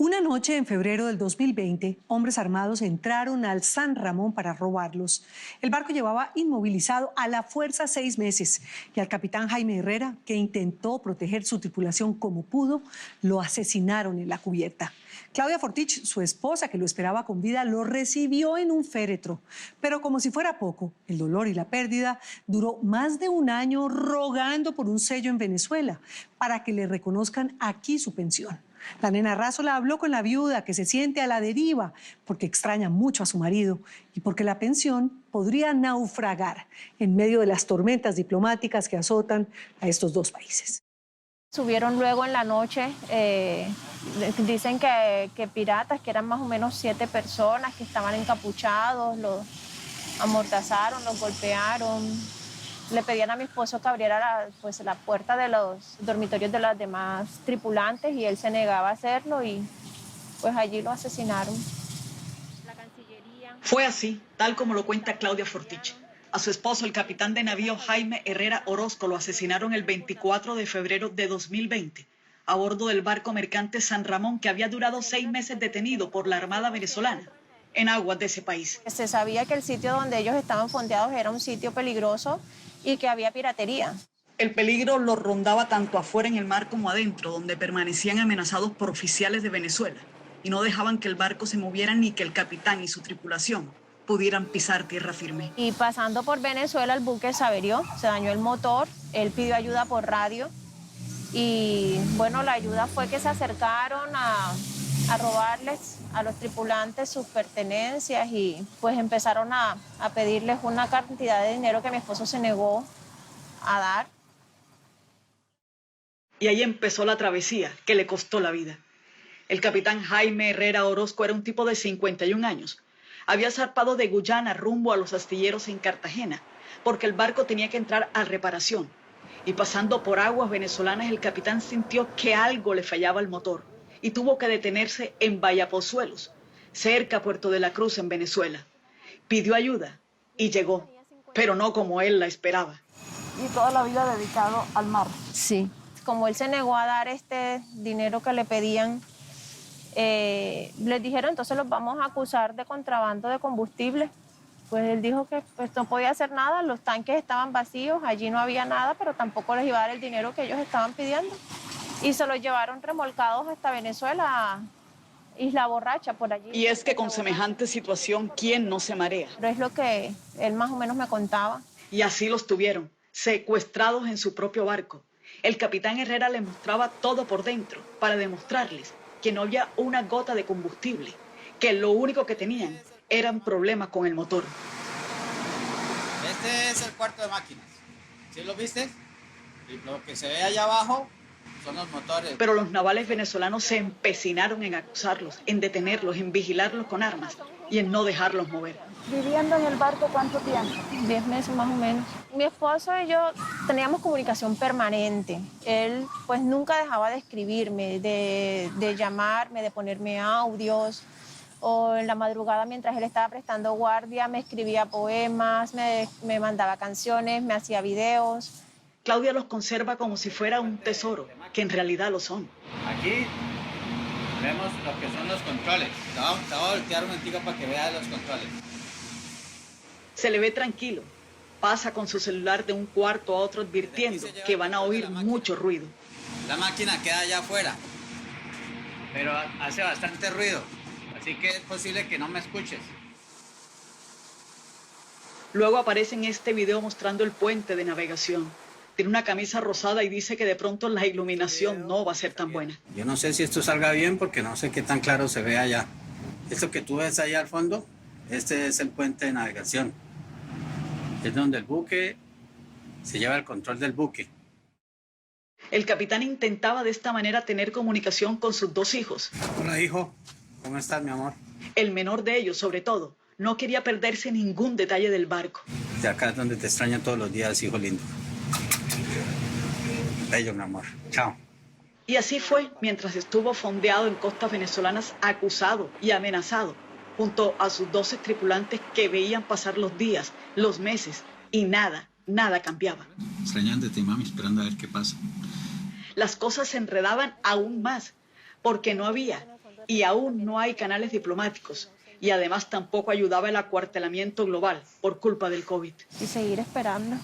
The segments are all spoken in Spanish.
Una noche en febrero del 2020, hombres armados entraron al San Ramón para robarlos. El barco llevaba inmovilizado a la fuerza 6 meses y al capitán Jaime Herrera, que intentó proteger su tripulación como pudo, lo asesinaron en la cubierta. Claudia Fortich, su esposa, que lo esperaba con vida, lo recibió en un féretro. Pero como si fuera poco, el dolor y la pérdida duró más de un año rogando por un sello en Venezuela para que le reconozcan aquí su pensión. La nena Rázola habló con la viuda, que se siente a la deriva porque extraña mucho a su marido y porque la pensión podría naufragar en medio de las tormentas diplomáticas que azotan a estos dos países. Subieron luego en la noche, dicen que piratas, que eran más o menos 7 personas que estaban encapuchados, los amordazaron, los golpearon. Le pedían a mi esposo que abriera la puerta de los dormitorios de los demás tripulantes y él se negaba a hacerlo y pues allí lo asesinaron. La Cancillería... Fue así, tal como lo cuenta Claudia Fortich. A su esposo, el capitán de navío Jaime Herrera Orozco, lo asesinaron el 24 de febrero de 2020 a bordo del barco mercante San Ramón, que había durado 6 meses detenido por la Armada venezolana en aguas de ese país. Se sabía que el sitio donde ellos estaban fondeados era un sitio peligroso y que había piratería. El peligro los rondaba tanto afuera en el mar como adentro, donde permanecían amenazados por oficiales de Venezuela y no dejaban que el barco se moviera ni que el capitán y su tripulación pudieran pisar tierra firme. Y pasando por Venezuela, el buque se averió, se dañó el motor, él pidió ayuda por radio y bueno, la ayuda fue que se acercaron a robarles a los tripulantes sus pertenencias y pues empezaron a pedirles una cantidad de dinero que mi esposo se negó a dar. Y ahí empezó la travesía que le costó la vida. El capitán Jaime Herrera Orozco era un tipo de 51 años. Había zarpado de Guyana rumbo a los astilleros en Cartagena, porque el barco tenía que entrar a reparación. Y pasando por aguas venezolanas, el capitán sintió que algo le fallaba al motor y tuvo que detenerse en Vallapozuelos, cerca a Puerto de la Cruz, en Venezuela. Pidió ayuda y llegó, pero no como él la esperaba. Y toda la vida dedicado al mar. Sí, como él se negó a dar este dinero que le pedían, les dijeron, entonces los vamos a acusar de contrabando de combustible. Pues él dijo que pues, no podía hacer nada, los tanques estaban vacíos, allí no había nada, pero tampoco les iba a dar el dinero que ellos estaban pidiendo. Y se los llevaron remolcados hasta Venezuela, Isla Borracha, por allí. Y es que con semejante situación, ¿quién no se marea? Pero es lo que él más o menos me contaba. Y así los tuvieron, secuestrados en su propio barco. El capitán Herrera les mostraba todo por dentro para demostrarles que no había una gota de combustible, que lo único que tenían eran problemas con el motor. Este es el cuarto de máquinas. ¿Sí lo viste? Y lo que se ve allá abajo son los motores. Pero los navales venezolanos se empecinaron en acusarlos, en detenerlos, en vigilarlos con armas y en no dejarlos mover. ¿Viviendo en el barco cuánto tiempo? 10 meses más o menos. Mi esposo y yo teníamos comunicación permanente. Él pues nunca dejaba de escribirme, de llamarme, de ponerme audios. O en la madrugada, mientras él estaba prestando guardia, me escribía poemas, me mandaba canciones, me hacía videos. Claudia los conserva como si fuera un tesoro, que en realidad lo son. Aquí vemos lo que son los controles. Te voy a voltear un momentico para que veas los controles. Se le ve tranquilo. Pasa con su celular de un cuarto a otro advirtiendo que van a oír mucho ruido. La máquina queda allá afuera, pero hace bastante ruido. Así que es posible que no me escuches. Luego aparece en este video mostrando el puente de navegación. Tiene una camisa rosada y dice que de pronto la iluminación no va a ser tan buena. Yo no sé si esto salga bien porque no sé qué tan claro se ve allá. Esto que tú ves allá al fondo, este es el puente de navegación. Es donde el buque se lleva el control del buque. El capitán intentaba de esta manera tener comunicación con sus 2 hijos. Hola, hijo. ¿Cómo estás, mi amor? El menor de ellos, sobre todo, no quería perderse ningún detalle del barco. De acá es donde te extraño todos los días, hijo lindo. Bello, mi amor. Chao. Y así fue mientras estuvo fondeado en costas venezolanas, acusado y amenazado, junto a sus 12 tripulantes que veían pasar los días, los meses, y nada cambiaba. Extrañándote, mami, esperando a ver qué pasa. Las cosas se enredaban aún más, porque no había Y aún no hay canales diplomáticos. Y además tampoco ayudaba el acuartelamiento global por culpa del COVID. Y seguir esperando.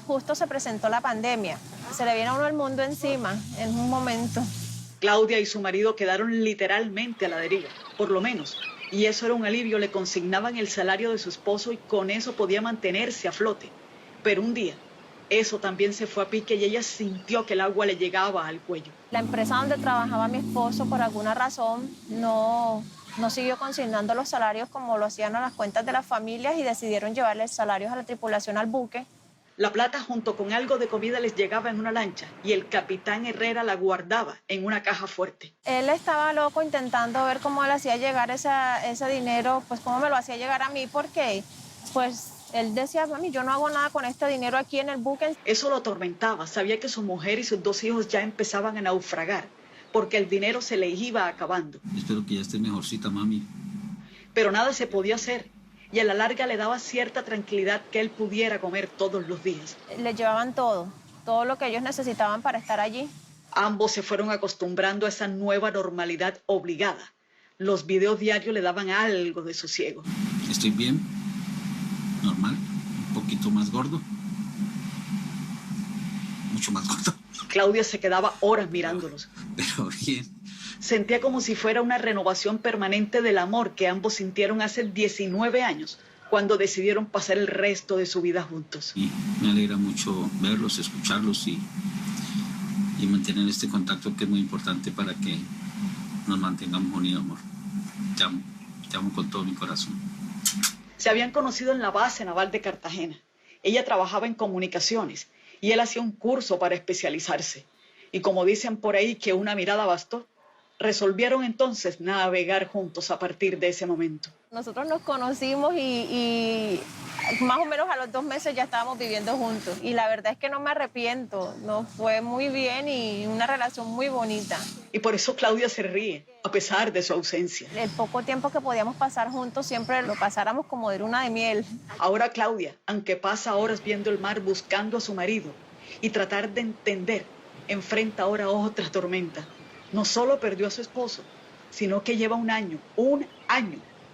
Justo se presentó la pandemia. Se le viene a uno el mundo encima en un momento. Claudia y su marido quedaron literalmente a la deriva, por lo menos. Y eso era un alivio, le consignaban el salario de su esposo y con eso podía mantenerse a flote. Pero un día, eso también se fue a pique y ella sintió que el agua le llegaba al cuello. La empresa donde trabajaba mi esposo, por alguna razón, no siguió consignando los salarios como lo hacían a las cuentas de las familias y decidieron llevarle salarios a la tripulación al buque. La plata junto con algo de comida les llegaba en una lancha y el capitán Herrera la guardaba en una caja fuerte. Él estaba loco intentando ver cómo le hacía llegar ese dinero, pues cómo me lo hacía llegar a mí, porque pues él decía, mami, yo no hago nada con este dinero aquí en el buque. Eso lo atormentaba, sabía que su mujer y sus 2 hijos ya empezaban a naufragar, porque el dinero se le iba acabando. Espero que ya estés mejorcita, mami. Pero nada se podía hacer. Y a la larga le daba cierta tranquilidad que él pudiera comer todos los días. Le llevaban todo lo que ellos necesitaban para estar allí. Ambos se fueron acostumbrando a esa nueva normalidad obligada. Los videos diarios le daban algo de sosiego. Estoy bien, normal, un poquito más gordo, mucho más gordo. Claudia se quedaba horas mirándolos. Pero bien. Sentía como si fuera una renovación permanente del amor que ambos sintieron hace 19 años, cuando decidieron pasar el resto de su vida juntos. Y me alegra mucho verlos, escucharlos y mantener este contacto que es muy importante para que nos mantengamos unidos, amor. Te amo con todo mi corazón. Se habían conocido en la base naval de Cartagena. Ella trabajaba en comunicaciones y él hacía un curso para especializarse. Y como dicen por ahí que una mirada bastó, resolvieron entonces navegar juntos a partir de ese momento. Nosotros nos conocimos y más o menos a los 2 meses ya estábamos viviendo juntos. Y la verdad es que no me arrepiento, nos fue muy bien y una relación muy bonita. Y por eso Claudia se ríe, a pesar de su ausencia. El poco tiempo que podíamos pasar juntos siempre lo pasáramos como de luna de miel. Ahora Claudia, aunque pasa horas viendo el mar buscando a su marido y tratar de entender, enfrenta ahora otra tormenta. No solo perdió a su esposo, sino que lleva un año,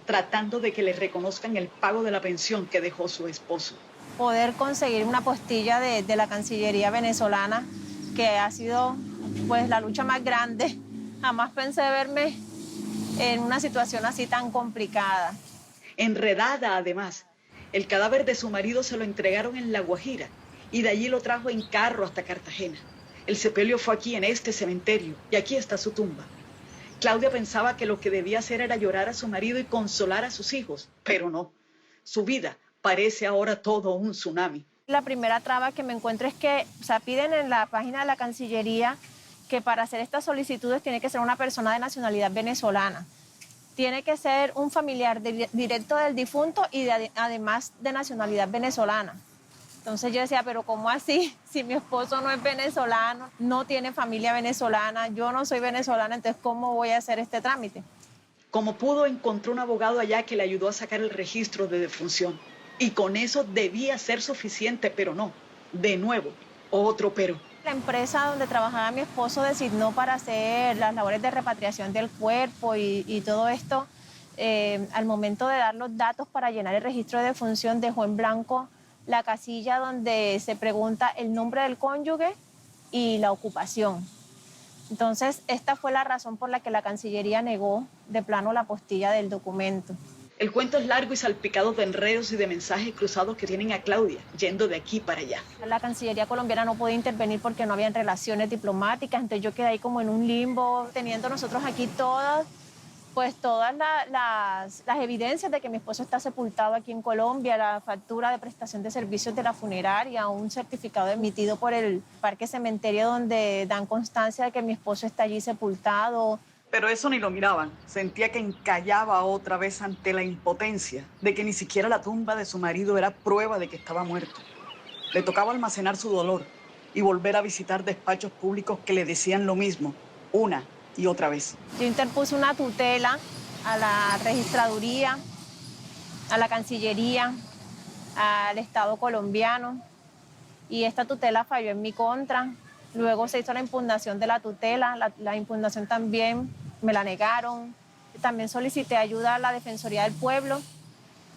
tratando de que le reconozcan el pago de la pensión que dejó su esposo. Poder conseguir una postilla de la Cancillería venezolana, que ha sido pues la lucha más grande. Jamás pensé verme en una situación así tan complicada. Enredada además, el cadáver de su marido se lo entregaron en La Guajira y de allí lo trajo en carro hasta Cartagena. El sepelio fue aquí en este cementerio y aquí está su tumba. Claudia pensaba que lo que debía hacer era llorar a su marido y consolar a sus hijos, pero no. Su vida parece ahora todo un tsunami. La primera traba que me encuentro es que piden en la página de la Cancillería que para hacer estas solicitudes tiene que ser una persona de nacionalidad venezolana. Tiene que ser un familiar directo del difunto y además de nacionalidad venezolana. Entonces yo decía, pero ¿cómo así? Si mi esposo no es venezolano, no tiene familia venezolana, yo no soy venezolana, entonces ¿cómo voy a hacer este trámite? Como pudo, encontró un abogado allá que le ayudó a sacar el registro de defunción. Y con eso debía ser suficiente, pero no. De nuevo, otro pero. La empresa donde trabajaba mi esposo designó para hacer las labores de repatriación del cuerpo y todo esto. Al momento de dar los datos para llenar el registro de defunción, dejó en blanco la casilla donde se pregunta el nombre del cónyuge y la ocupación. Entonces, esta fue la razón por la que la Cancillería negó de plano la postilla del documento. El cuento es largo y salpicado de enredos y de mensajes cruzados que tienen a Claudia, yendo de aquí para allá. La Cancillería colombiana no podía intervenir porque no habían relaciones diplomáticas, entonces yo quedé ahí como en un limbo, teniendo nosotros aquí todas las evidencias de que mi esposo está sepultado aquí en Colombia, la factura de prestación de servicios de la funeraria, un certificado emitido por el Parque Cementerio donde dan constancia de que mi esposo está allí sepultado. Pero eso ni lo miraban. Sentía que encallaba otra vez ante la impotencia de que ni siquiera la tumba de su marido era prueba de que estaba muerto. Le tocaba almacenar su dolor y volver a visitar despachos públicos que le decían lo mismo, una y otra vez. Yo interpuse una tutela a la registraduría, a la Cancillería, al Estado colombiano y esta tutela falló en mi contra. Luego se hizo la impugnación de la tutela, la impugnación también me la negaron. También solicité ayuda a la Defensoría del Pueblo.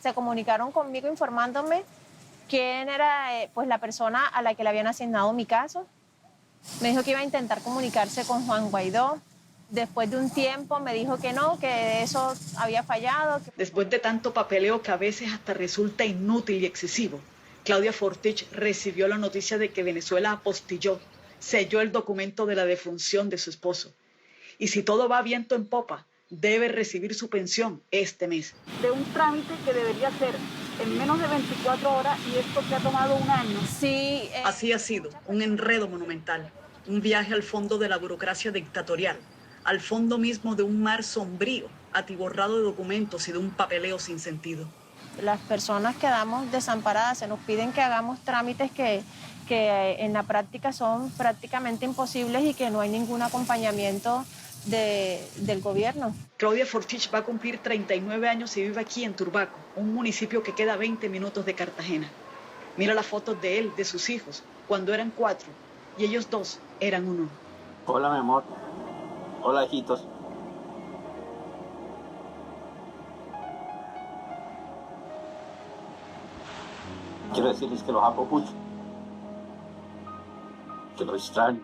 Se comunicaron conmigo informándome quién era pues, la persona a la que le habían asignado mi caso. Me dijo que iba a intentar comunicarse con Juan Guaidó. Después de un tiempo me dijo que no, que eso había fallado. Después de tanto papeleo que a veces hasta resulta inútil y excesivo, Claudia Fortich recibió la noticia de que Venezuela apostilló, selló el documento de la defunción de su esposo. Y si todo va viento en popa, debe recibir su pensión este mes. De un trámite que debería ser en menos de 24 horas y esto que ha tomado un año. Sí. Así ha sido, un enredo monumental, un viaje al fondo de la burocracia dictatorial, al fondo mismo de un mar sombrío, atiborrado de documentos y de un papeleo sin sentido. Las personas quedamos desamparadas, se nos piden que hagamos trámites que en la práctica son prácticamente imposibles y que no hay ningún acompañamiento del gobierno. Claudia Fortich va a cumplir 39 años y vive aquí en Turbaco, un municipio que queda a 20 minutos de Cartagena. Mira las fotos de él, de sus hijos, cuando eran 4 y ellos 2 eran 1. Hola, mi amor. Hola, hijitos. Quiero decirles que los amo mucho. Que los extraño.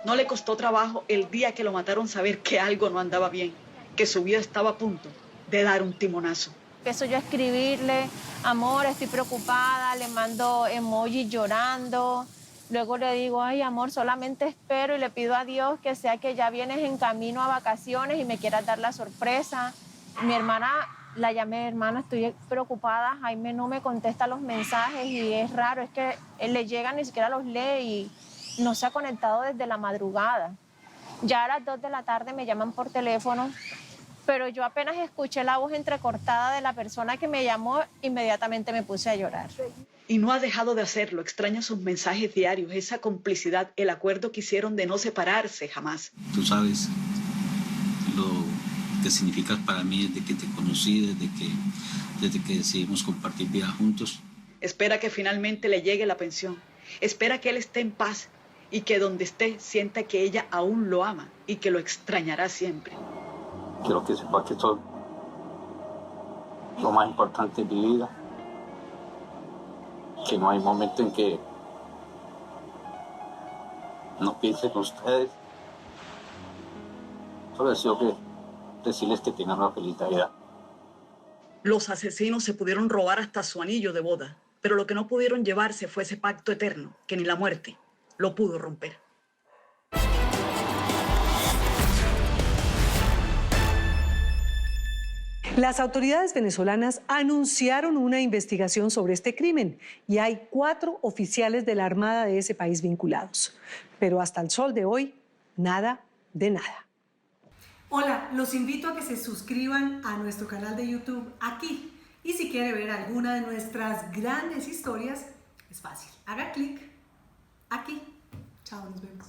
No le costó trabajo el día que lo mataron saber que algo no andaba bien, que su vida estaba a punto de dar un timonazo. Empiezo yo a escribirle, amor, estoy preocupada, le mando emoji llorando. Luego le digo, ay, amor, solamente espero y le pido a Dios que sea que ya vienes en camino a vacaciones y me quieras dar la sorpresa. Mi hermana, la llamé, hermana, estoy preocupada, Jaime no me contesta los mensajes y es raro, es que él le llega, ni siquiera los lee y no se ha conectado desde la madrugada. Ya a las 2 de la tarde me llaman por teléfono, pero yo apenas escuché la voz entrecortada de la persona que me llamó, inmediatamente me puse a llorar. Y no ha dejado de hacerlo, extraña sus mensajes diarios, esa complicidad, el acuerdo que hicieron de no separarse jamás. Tú sabes lo que significas para mí desde que te conocí, desde que decidimos compartir vida juntos. Espera que finalmente le llegue la pensión, espera que él esté en paz y que donde esté sienta que ella aún lo ama y que lo extrañará siempre. Quiero que sepas que soy lo más importante de mi vida. Que no hay momento en que no piense en ustedes. Solo deseo que decirles que tengan una feliz Navidad. Los asesinos se pudieron robar hasta su anillo de boda, pero lo que no pudieron llevarse fue ese pacto eterno que ni la muerte lo pudo romper. Las autoridades venezolanas anunciaron una investigación sobre este crimen y hay 4 oficiales de la Armada de ese país vinculados. Pero hasta el sol de hoy, nada de nada. Hola, los invito a que se suscriban a nuestro canal de YouTube aquí. Y si quiere ver alguna de nuestras grandes historias, es fácil. Haga clic aquí. Chao, nos vemos.